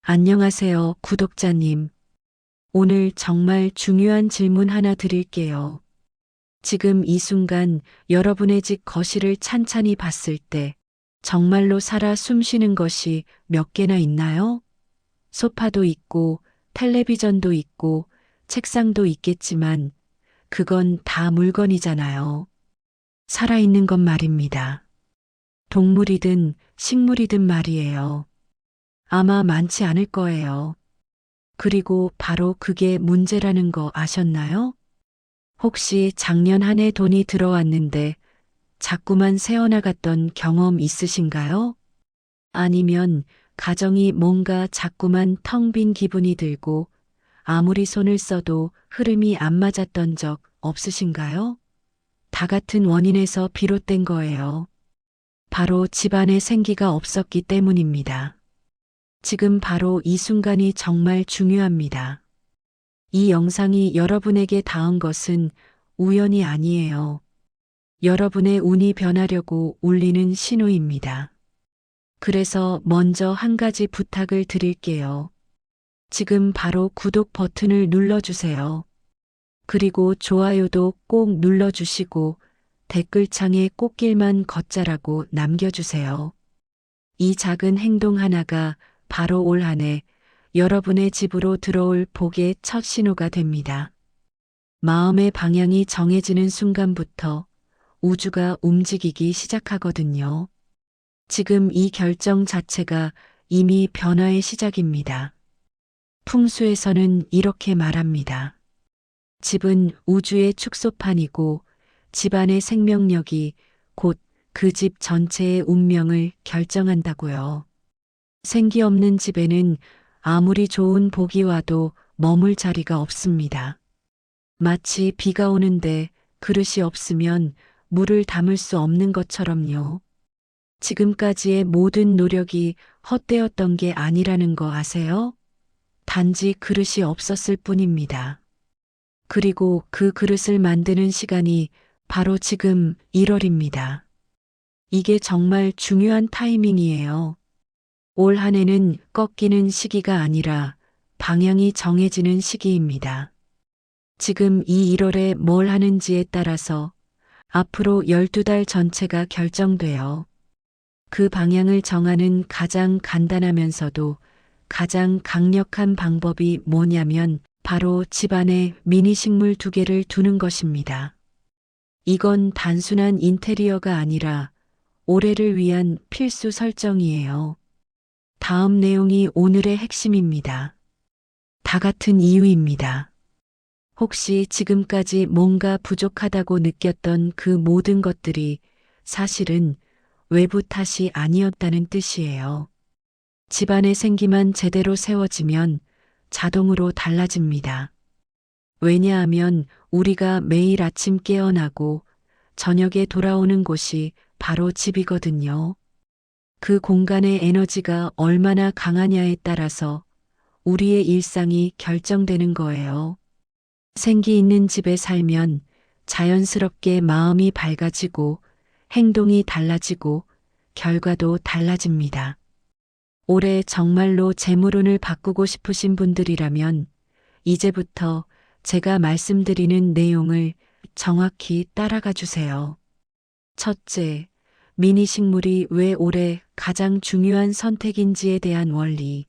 안녕하세요, 구독자님. 오늘 정말 중요한 질문 하나 드릴게요. 지금 이 순간 여러분의 집 거실을 찬찬히 봤을 때 정말로 살아 숨쉬는 것이 몇 개나 있나요? 소파도 있고, 텔레비전도 있고, 책상도 있겠지만 그건 다 물건이잖아요. 살아있는 것 말입니다. 동물이든 식물이든 말이에요. 아마 많지 않을 거예요. 그리고 바로 그게 문제라는 거 아셨나요? 혹시 작년 한 해 돈이 들어왔는데 자꾸만 새어나갔던 경험 있으신가요? 아니면 가정이 뭔가 자꾸만 텅 빈 기분이 들고 아무리 손을 써도 흐름이 안 맞았던 적 없으신가요? 다 같은 원인에서 비롯된 거예요. 바로 집안에 생기가 없었기 때문입니다. 지금 바로 이 순간이 정말 중요합니다. 이 영상이 여러분에게 닿은 것은 우연이 아니에요. 여러분의 운이 변하려고 울리는 신호입니다. 그래서 먼저 한 가지 부탁을 드릴게요. 지금 바로 구독 버튼을 눌러주세요. 그리고 좋아요도 꼭 눌러주시고 댓글창에 꽃길만 걷자라고 남겨주세요. 이 작은 행동 하나가 바로 올 한 해 여러분의 집으로 들어올 복의 첫 신호가 됩니다. 마음의 방향이 정해지는 순간부터 우주가 움직이기 시작하거든요. 지금 이 결정 자체가 이미 변화의 시작입니다. 풍수에서는 이렇게 말합니다. 집은 우주의 축소판이고 집안의 생명력이 곧 그 집 전체의 운명을 결정한다고요. 생기 없는 집에는 아무리 좋은 복이 와도 머물 자리가 없습니다. 마치 비가 오는데 그릇이 없으면 물을 담을 수 없는 것처럼요. 지금까지의 모든 노력이 헛되었던 게 아니라는 거 아세요? 단지 그릇이 없었을 뿐입니다. 그리고 그 그릇을 만드는 시간이 바로 지금 1월입니다. 이게 정말 중요한 타이밍이에요. 올 한 해는 꺾이는 시기가 아니라 방향이 정해지는 시기입니다. 지금 이 1월에 뭘 하는지에 따라서 앞으로 12달 전체가 결정돼요. 그 방향을 정하는 가장 간단하면서도 가장 강력한 방법이 뭐냐면 바로 집안에 미니 식물 2개를 두는 것입니다. 이건 단순한 인테리어가 아니라 올해를 위한 필수 설정이에요. 다음 내용이 오늘의 핵심입니다. 다 같은 이유입니다. 혹시 지금까지 뭔가 부족하다고 느꼈던 그 모든 것들이 사실은 외부 탓이 아니었다는 뜻이에요. 집안의 생기만 제대로 세워지면 자동으로 달라집니다. 왜냐하면 우리가 매일 아침 깨어나고 저녁에 돌아오는 곳이 바로 집이거든요. 그 공간의 에너지가 얼마나 강하냐에 따라서 우리의 일상이 결정되는 거예요. 생기 있는 집에 살면 자연스럽게 마음이 밝아지고 행동이 달라지고 결과도 달라집니다. 올해 정말로 재물운을 바꾸고 싶으신 분들이라면 이제부터 제가 말씀드리는 내용을 정확히 따라가 주세요. 첫째, 미니 식물이 왜 올해 가장 중요한 선택인지에 대한 원리.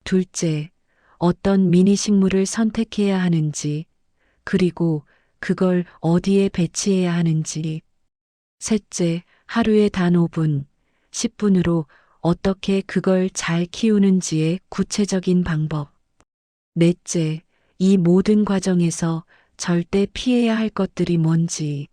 둘째, 어떤 미니 식물을 선택해야 하는지, 그리고 그걸 어디에 배치해야 하는지. 셋째, 하루에 단 5분, 10분으로 어떻게 그걸 잘 키우는지의 구체적인 방법. 넷째, 이 모든 과정에서 절대 피해야 할 것들이 뭔지.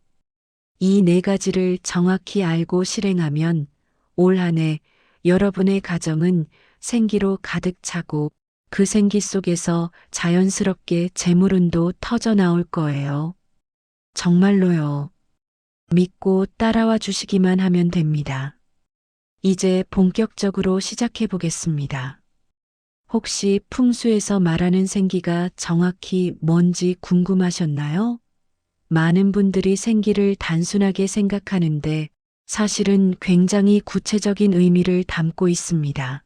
이 네 가지를 정확히 알고 실행하면 올 한 해 여러분의 가정은 생기로 가득 차고 그 생기 속에서 자연스럽게 재물운도 터져 나올 거예요. 정말로요. 믿고 따라와 주시기만 하면 됩니다. 이제 본격적으로 시작해 보겠습니다. 혹시 풍수에서 말하는 생기가 정확히 뭔지 궁금하셨나요? 많은 분들이 생기를 단순하게 생각하는데 사실은 굉장히 구체적인 의미를 담고 있습니다.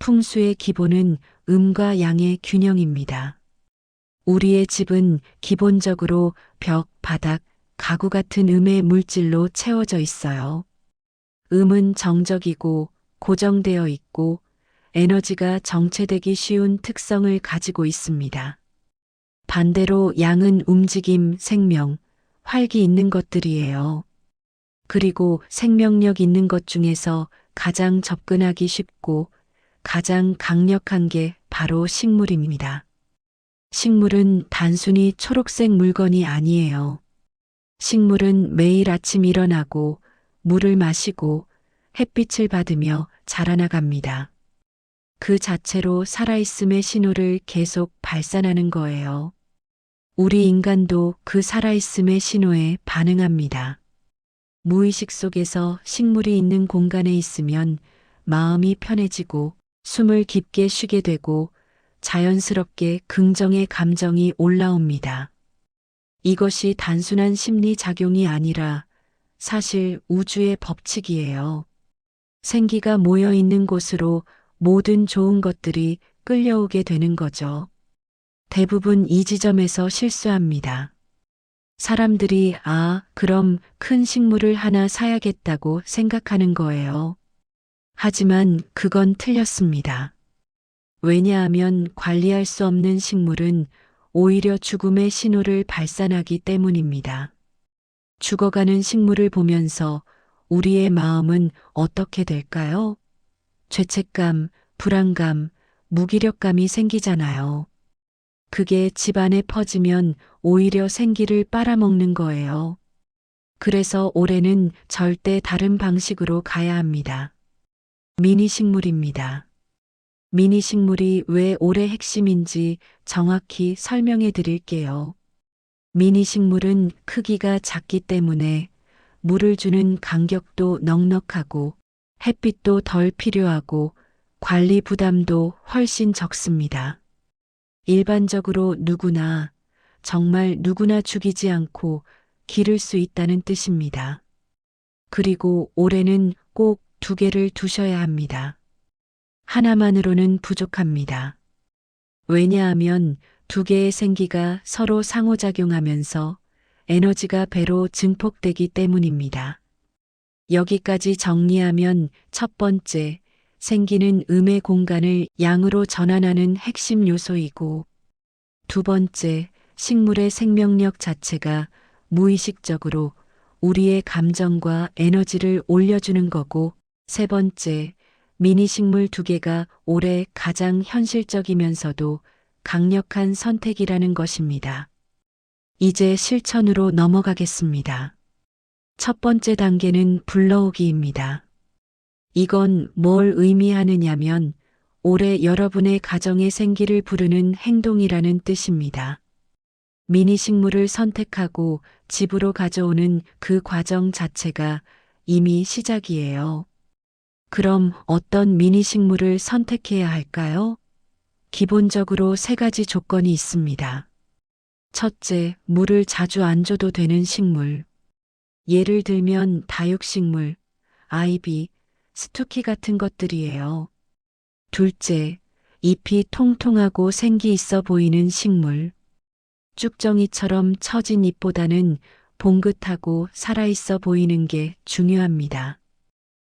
풍수의 기본은 음과 양의 균형입니다. 우리의 집은 기본적으로 벽, 바닥, 가구 같은 음의 물질로 채워져 있어요. 음은 정적이고 고정되어 있고 에너지가 정체되기 쉬운 특성을 가지고 있습니다. 반대로 양은 움직임, 생명, 활기 있는 것들이에요. 그리고 생명력 있는 것 중에서 가장 접근하기 쉽고 가장 강력한 게 바로 식물입니다. 식물은 단순히 초록색 물건이 아니에요. 식물은 매일 아침 일어나고 물을 마시고 햇빛을 받으며 자라나갑니다. 그 자체로 살아있음의 신호를 계속 발산하는 거예요. 우리 인간도 그 살아있음의 신호에 반응합니다. 무의식 속에서 식물이 있는 공간에 있으면 마음이 편해지고 숨을 깊게 쉬게 되고 자연스럽게 긍정의 감정이 올라옵니다. 이것이 단순한 심리 작용이 아니라 사실 우주의 법칙이에요. 생기가 모여 있는 곳으로 모든 좋은 것들이 끌려오게 되는 거죠. 대부분 이 지점에서 실수합니다. 사람들이 그럼 큰 식물을 하나 사야겠다고 생각하는 거예요. 하지만 그건 틀렸습니다. 왜냐하면 관리할 수 없는 식물은 오히려 죽음의 신호를 발산하기 때문입니다. 죽어가는 식물을 보면서 우리의 마음은 어떻게 될까요? 죄책감, 불안감, 무기력감이 생기잖아요. 그게 집안에 퍼지면 오히려 생기를 빨아먹는 거예요. 그래서 올해는 절대 다른 방식으로 가야 합니다. 미니 식물입니다. 미니 식물이 왜 올해 핵심인지 정확히 설명해 드릴게요. 미니 식물은 크기가 작기 때문에 물을 주는 간격도 넉넉하고 햇빛도 덜 필요하고 관리 부담도 훨씬 적습니다. 일반적으로 누구나, 정말 누구나 죽이지 않고 기를 수 있다는 뜻입니다. 그리고 올해는 꼭 2개를 두셔야 합니다. 하나만으로는 부족합니다. 왜냐하면 2개의 생기가 서로 상호작용하면서 에너지가 배로 증폭되기 때문입니다. 여기까지 정리하면 첫 번째, 생기는 음의 공간을 양으로 전환하는 핵심 요소이고, 두 번째, 식물의 생명력 자체가 무의식적으로 우리의 감정과 에너지를 올려주는 거고, 세 번째, 미니 식물 2개가 올해 가장 현실적이면서도 강력한 선택이라는 것입니다. 이제 실천으로 넘어가겠습니다. 첫 번째 단계는 불러오기입니다. 이건 뭘 의미하느냐면 올해 여러분의 가정의 생기를 부르는 행동이라는 뜻입니다. 미니 식물을 선택하고 집으로 가져오는 그 과정 자체가 이미 시작이에요. 그럼 어떤 미니 식물을 선택해야 할까요? 기본적으로 3가지 조건이 있습니다. 첫째, 물을 자주 안 줘도 되는 식물. 예를 들면 다육식물, 아이비, 스투키 같은 것들이에요. 둘째, 잎이 통통하고 생기 있어 보이는 식물. 쭉정이처럼 처진 잎보다는 봉긋하고 살아있어 보이는 게 중요합니다.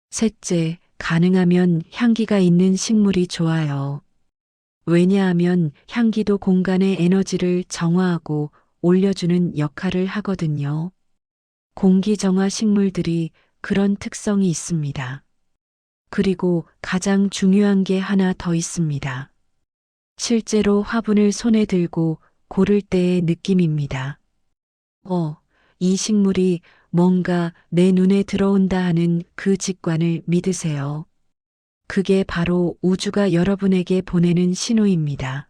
셋째, 가능하면 향기가 있는 식물이 좋아요. 왜냐하면 향기도 공간의 에너지를 정화하고 올려주는 역할을 하거든요. 공기정화 식물들이 그런 특성이 있습니다. 그리고 가장 중요한 게 하나 더 있습니다. 실제로 화분을 손에 들고 고를 때의 느낌입니다. 이 식물이 뭔가 내 눈에 들어온다 하는 그 직관을 믿으세요. 그게 바로 우주가 여러분에게 보내는 신호입니다.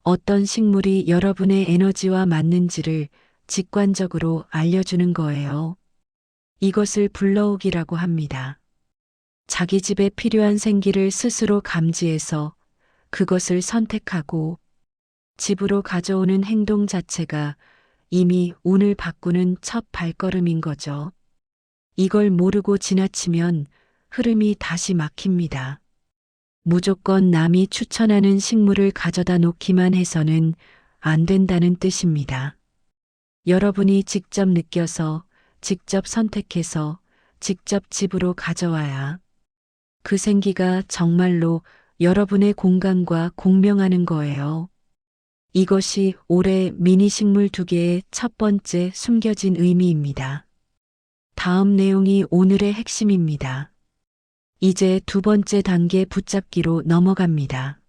어떤 식물이 여러분의 에너지와 맞는지를 직관적으로 알려주는 거예요. 이것을 불러오기라고 합니다. 자기 집에 필요한 생기를 스스로 감지해서 그것을 선택하고 집으로 가져오는 행동 자체가 이미 운을 바꾸는 첫 발걸음인 거죠. 이걸 모르고 지나치면 흐름이 다시 막힙니다. 무조건 남이 추천하는 식물을 가져다 놓기만 해서는 안 된다는 뜻입니다. 여러분이 직접 느껴서, 직접 선택해서, 직접 집으로 가져와야 그 생기가 정말로 여러분의 공간과 공명하는 거예요. 이것이 올해 미니 식물 2개의 첫 번째 숨겨진 의미입니다. 다음 내용이 오늘의 핵심입니다. 이제 2번째 단계 붙잡기로 넘어갑니다.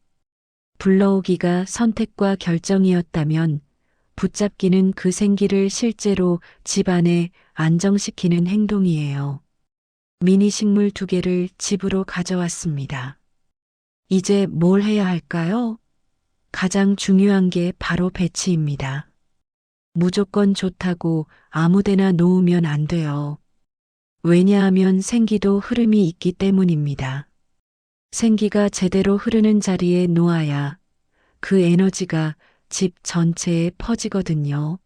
불러오기가 선택과 결정이었다면 붙잡기는 그 생기를 실제로 집 안에 안정시키는 행동이에요. 미니 식물 2개를 집으로 가져왔습니다. 이제 뭘 해야 할까요? 가장 중요한 게 바로 배치입니다. 무조건 좋다고 아무데나 놓으면 안 돼요. 왜냐하면 생기도 흐름이 있기 때문입니다. 생기가 제대로 흐르는 자리에 놓아야 그 에너지가 집 전체에 퍼지거든요.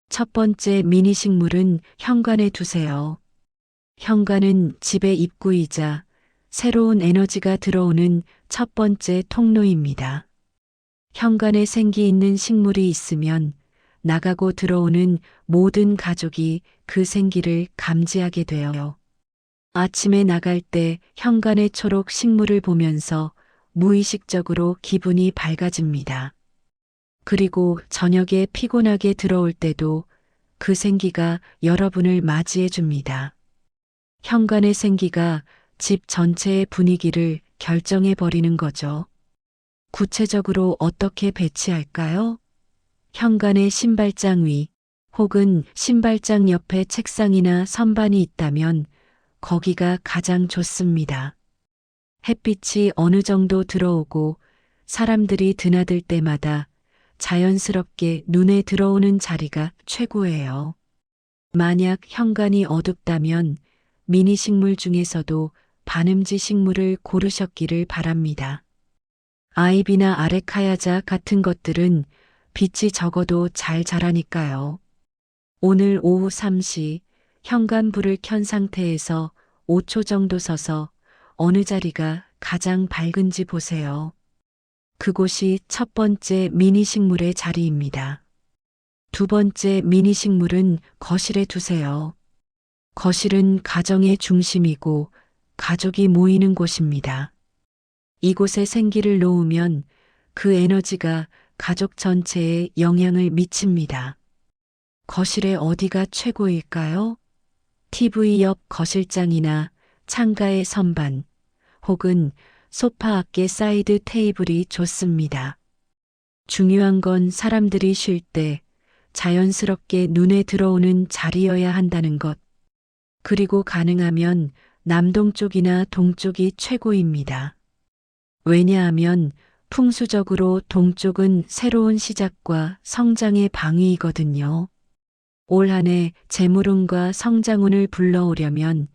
첫 번째 미니 식물은 현관에 두세요. 현관은 집의 입구이자 새로운 에너지가 들어오는 첫 번째 통로입니다. 현관에 생기 있는 식물이 있으면 나가고 들어오는 모든 가족이 그 생기를 감지하게 돼요. 아침에 나갈 때 현관의 초록 식물을 보면서 무의식적으로 기분이 밝아집니다. 그리고 저녁에 피곤하게 들어올 때도 그 생기가 여러분을 맞이해 줍니다. 현관의 생기가 집 전체의 분위기를 결정해 버리는 거죠. 구체적으로 어떻게 배치할까요? 현관의 신발장 위 혹은 신발장 옆에 책상이나 선반이 있다면 거기가 가장 좋습니다. 햇빛이 어느 정도 들어오고 사람들이 드나들 때마다 자연스럽게 눈에 들어오는 자리가 최고예요. 만약 현관이 어둡다면 미니 식물 중에서도 반음지 식물을 고르셨기를 바랍니다. 아이비나 아레카야자 같은 것들은 빛이 적어도 잘 자라니까요. 오늘 오후 3시 현관 불을 켠 상태에서 5초 정도 서서 어느 자리가 가장 밝은지 보세요. 그곳이 첫 번째 미니 식물의 자리입니다. 2번째 미니 식물은 거실에 두세요. 거실은 가정의 중심이고 가족이 모이는 곳입니다. 이곳에 생기를 놓으면 그 에너지가 가족 전체에 영향을 미칩니다. 거실의 어디가 최고일까요? TV 옆 거실장이나 창가의 선반, 혹은 소파 앞의 사이드 테이블이 좋습니다. 중요한 건 사람들이 쉴 때 자연스럽게 눈에 들어오는 자리여야 한다는 것. 그리고 가능하면 남동쪽이나 동쪽이 최고입니다. 왜냐하면 풍수적으로 동쪽은 새로운 시작과 성장의 방위이거든요. 올 한 해 재물운과 성장운을 불러오려면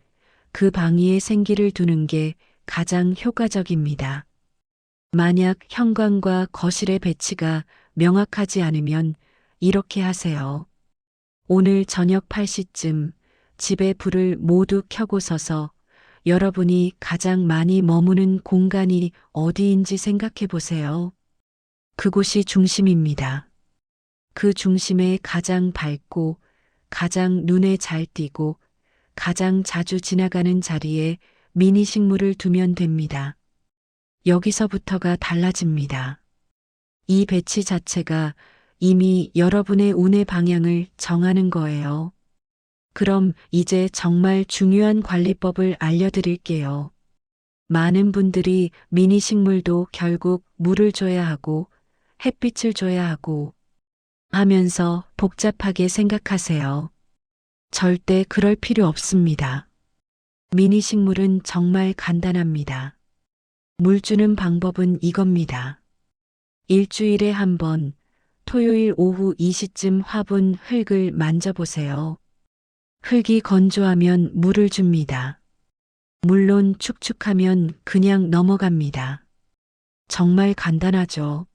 그 방위에 생기를 두는 게 가장 효과적입니다. 만약 현관과 거실의 배치가 명확하지 않으면 이렇게 하세요. 오늘 저녁 8시쯤 집에 불을 모두 켜고 서서 여러분이 가장 많이 머무는 공간이 어디인지 생각해 보세요. 그곳이 중심입니다. 그 중심에 가장 밝고 가장 눈에 잘 띄고 가장 자주 지나가는 자리에 미니 식물을 두면 됩니다. 여기서부터가 달라집니다. 이 배치 자체가 이미 여러분의 운의 방향을 정하는 거예요. 그럼 이제 정말 중요한 관리법을 알려드릴게요. 많은 분들이 미니 식물도 결국 물을 줘야 하고 햇빛을 줘야 하고 하면서 복잡하게 생각하세요. 절대 그럴 필요 없습니다. 미니 식물은 정말 간단합니다. 물 주는 방법은 이겁니다. 일주일에 한 번, 토요일 오후 2시쯤 화분 흙을 만져보세요. 흙이 건조하면 물을 줍니다. 물론 축축하면 그냥 넘어갑니다. 정말 간단하죠.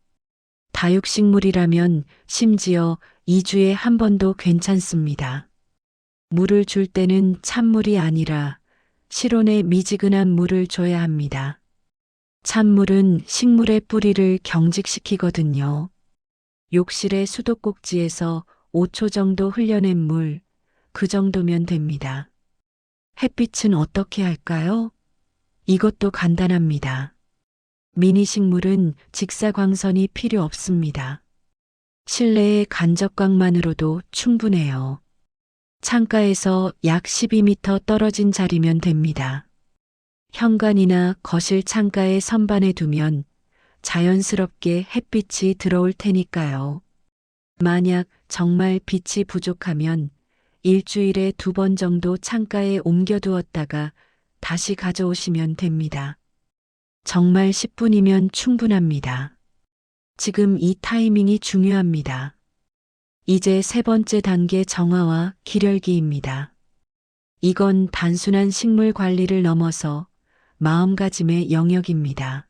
다육식물이라면 심지어 2주에 한 번도 괜찮습니다. 물을 줄 때는 찬물이 아니라 실온의 미지근한 물을 줘야 합니다. 찬물은 식물의 뿌리를 경직시키거든요. 욕실의 수도꼭지에서 5초 정도 흘려낸 물, 그 정도면 됩니다. 햇빛은 어떻게 할까요? 이것도 간단합니다. 미니 식물은 직사광선이 필요 없습니다. 실내의 간접광만으로도 충분해요. 창가에서 약 12m 떨어진 자리면 됩니다. 현관이나 거실 창가의 선반에 두면 자연스럽게 햇빛이 들어올 테니까요. 만약 정말 빛이 부족하면 일주일에 2번 정도 창가에 옮겨두었다가 다시 가져오시면 됩니다. 정말 10분이면 충분합니다. 지금 이 타이밍이 중요합니다. 이제 세 번째 단계 정화와 기lər기입니다. 이건 단순한 식물 관리를 넘어서 마음가짐의 영역입니다.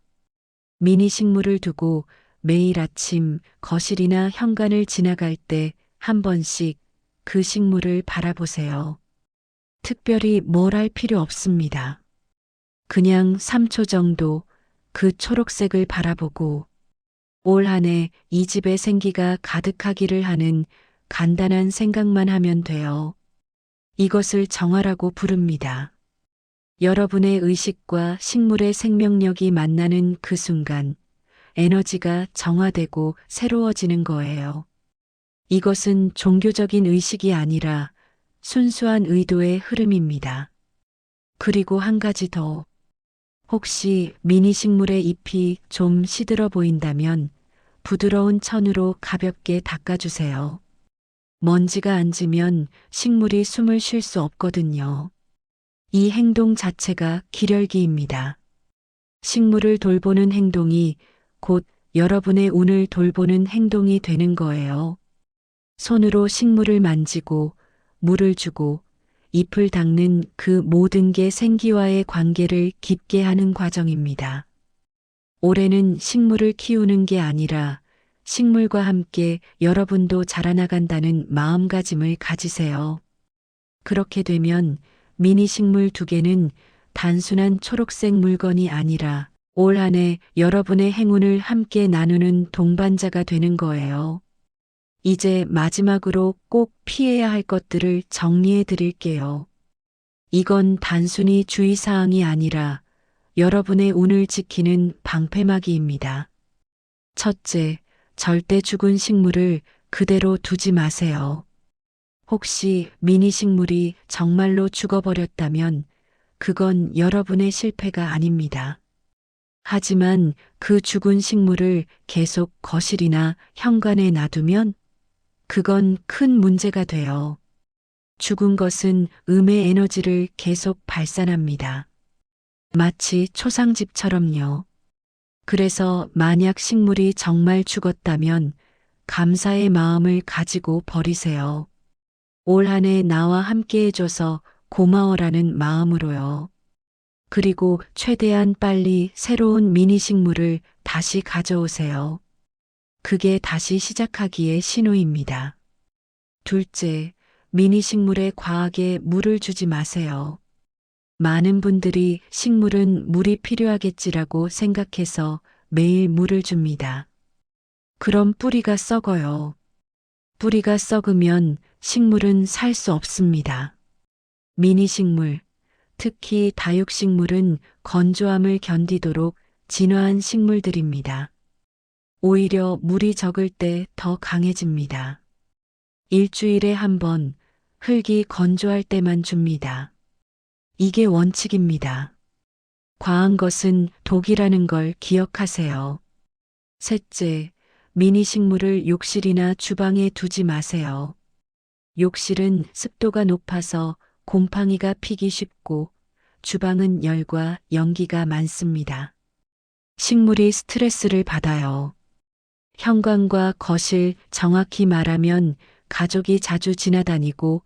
미니 식물을 두고 매일 아침 거실이나 현관을 지나갈 때 한 번씩 그 식물을 바라보세요. 특별히 뭘 할 필요 없습니다. 그냥 3초 정도 그 초록색을 바라보고 올 한 해 이 집에 생기가 가득하기를 하는 간단한 생각만 하면 돼요. 이것을 정화라고 부릅니다. 여러분의 의식과 식물의 생명력이 만나는 그 순간 에너지가 정화되고 새로워지는 거예요. 이것은 종교적인 의식이 아니라 순수한 의도의 흐름입니다. 그리고 한 가지 더. 혹시 미니 식물의 잎이 좀 시들어 보인다면 부드러운 천으로 가볍게 닦아주세요. 먼지가 앉으면 식물이 숨을 쉴 수 없거든요. 이 행동 자체가 기력입니다. 식물을 돌보는 행동이 곧 여러분의 운을 돌보는 행동이 되는 거예요. 손으로 식물을 만지고 물을 주고 잎을 닦는 그 모든 게 생기와의 관계를 깊게 하는 과정입니다. 올해는 식물을 키우는 게 아니라 식물과 함께 여러분도 자라나간다는 마음가짐을 가지세요. 그렇게 되면 미니 식물 2개는 단순한 초록색 물건이 아니라 올 한 해 여러분의 행운을 함께 나누는 동반자가 되는 거예요. 이제 마지막으로 꼭 피해야 할 것들을 정리해 드릴게요. 이건 단순히 주의사항이 아니라 여러분의 운을 지키는 방패막이입니다. 첫째, 절대 죽은 식물을 그대로 두지 마세요. 혹시 미니 식물이 정말로 죽어버렸다면 그건 여러분의 실패가 아닙니다. 하지만 그 죽은 식물을 계속 거실이나 현관에 놔두면 그건 큰 문제가 돼요. 죽은 것은 음의 에너지를 계속 발산합니다. 마치 초상집처럼요. 그래서 만약 식물이 정말 죽었다면 감사의 마음을 가지고 버리세요. 올 한 해 나와 함께 해줘서 고마워라는 마음으로요. 그리고 최대한 빨리 새로운 미니 식물을 다시 가져오세요. 그게 다시 시작하기의 신호입니다. 둘째, 미니 식물에 과하게 물을 주지 마세요. 많은 분들이 식물은 물이 필요하겠지라고 생각해서 매일 물을 줍니다. 그럼 뿌리가 썩어요. 뿌리가 썩으면 식물은 살 수 없습니다. 미니 식물, 특히 다육식물은 건조함을 견디도록 진화한 식물들입니다. 오히려 물이 적을 때 더 강해집니다. 일주일에 한 번 흙이 건조할 때만 줍니다. 이게 원칙입니다. 과한 것은 독이라는 걸 기억하세요. 셋째, 미니 식물을 욕실이나 주방에 두지 마세요. 욕실은 습도가 높아서 곰팡이가 피기 쉽고 주방은 열과 연기가 많습니다. 식물이 스트레스를 받아요. 현관과 거실, 정확히 말하면 가족이 자주 지나다니고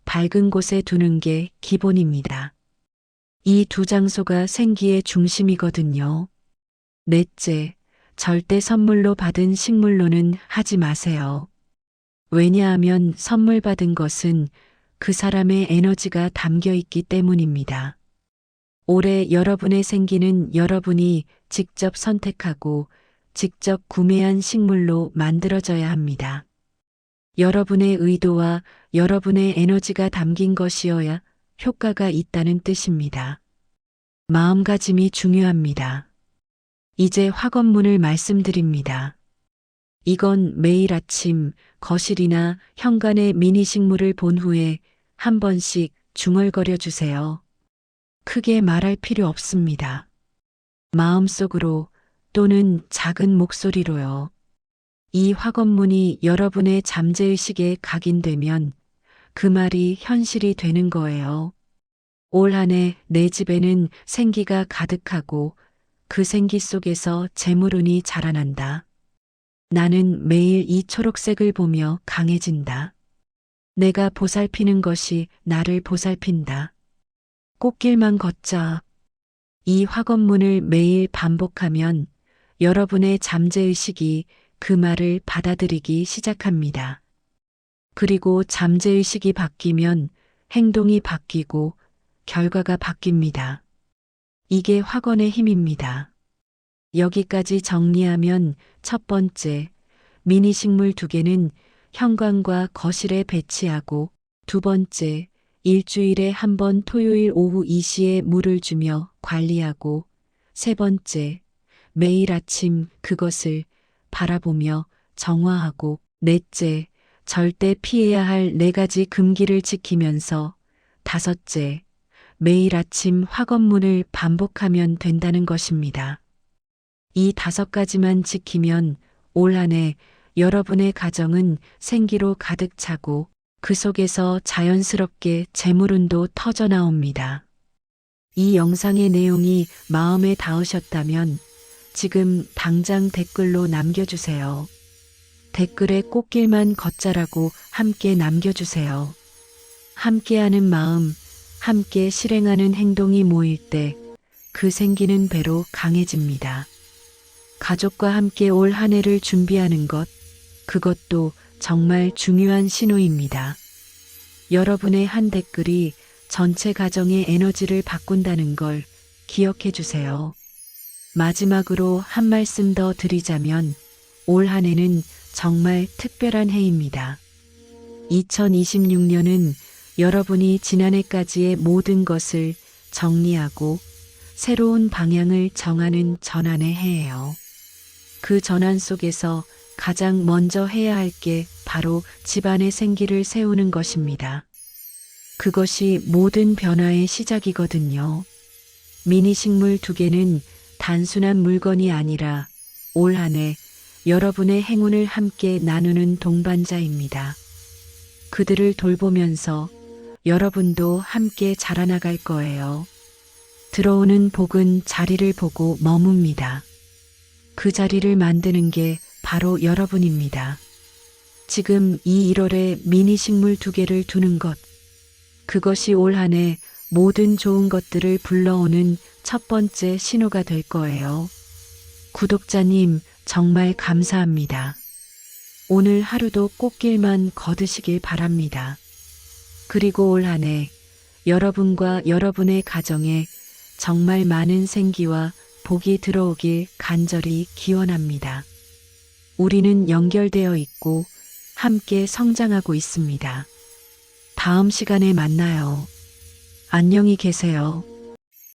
밝은 곳에 두는 게 기본입니다. 이 2 장소가 생기의 중심이거든요. 넷째, 절대 선물로 받은 식물로는 하지 마세요. 왜냐하면 선물 받은 것은 그 사람의 에너지가 담겨 있기 때문입니다. 올해 여러분의 생기는 여러분이 직접 선택하고 직접 구매한 식물로 만들어져야 합니다. 여러분의 의도와 여러분의 에너지가 담긴 것이어야 효과가 있다는 뜻입니다. 마음가짐이 중요합니다. 이제 확언문을 말씀드립니다. 이건 매일 아침 거실이나 현관에 미니 식물을 본 후에 한 번씩 중얼거려 주세요. 크게 말할 필요 없습니다. 마음속으로 또는 작은 목소리로요. 이 확언문이 여러분의 잠재의식에 각인되면 그 말이 현실이 되는 거예요. 올 한 해 내 집에는 생기가 가득하고 그 생기 속에서 재물운이 자라난다. 나는 매일 이 초록색을 보며 강해진다. 내가 보살피는 것이 나를 보살핀다. 꽃길만 걷자. 이 확언문을 매일 반복하면 여러분의 잠재의식이 그 말을 받아들이기 시작합니다. 그리고 잠재의식이 바뀌면 행동이 바뀌고 결과가 바뀝니다. 이게 확언의 힘입니다. 여기까지 정리하면 첫 번째, 미니 식물 2개는 현관과 거실에 배치하고, 두 번째, 일주일에 한 번 토요일 오후 2시에 물을 주며 관리하고, 세 번째, 매일 아침 그것을 바라보며 정화하고, 넷째, 절대 피해야 할 4가지 금기를 지키면서, 다섯째, 매일 아침 확언문을 반복하면 된다는 것입니다. 이 5가지만 지키면 올 한 해 여러분의 가정은 생기로 가득 차고 그 속에서 자연스럽게 재물운도 터져 나옵니다. 이 영상의 내용이 마음에 닿으셨다면 지금 당장 댓글로 남겨주세요. 댓글에 꽃길만 걷자라고 함께 남겨주세요. 함께하는 마음, 함께 실행하는 행동이 모일 때 그 생기는 배로 강해집니다. 가족과 함께 올 한 해를 준비하는 것, 그것도 정말 중요한 신호입니다. 여러분의 한 댓글이 전체 가정의 에너지를 바꾼다는 걸 기억해 주세요. 마지막으로 한 말씀 더 드리자면 올 한 해는 정말 특별한 해입니다. 2026년은 여러분이 지난해까지의 모든 것을 정리하고 새로운 방향을 정하는 전환의 해예요. 그 전환 속에서 가장 먼저 해야 할 게 바로 집안의 생기를 세우는 것입니다. 그것이 모든 변화의 시작이거든요. 미니 식물 2개는 단순한 물건이 아니라 올 한 해 여러분의 행운을 함께 나누는 동반자입니다. 그들을 돌보면서 여러분도 함께 자라나갈 거예요. 들어오는 복은 자리를 보고 머뭅니다. 그 자리를 만드는 게 바로 여러분입니다. 지금 이 1월에 미니 식물 2개를 두는 것, 그것이 올 한 해 모든 좋은 것들을 불러오는 첫 번째 신호가 될 거예요. 구독자님, 정말 감사합니다. 오늘 하루도 꽃길만 걷으시길 바랍니다. 그리고 올 한 해 여러분과 여러분의 가정에 정말 많은 생기와 복이 들어오길 간절히 기원합니다. 우리는 연결되어 있고 함께 성장하고 있습니다. 다음 시간에 만나요. 안녕히 계세요.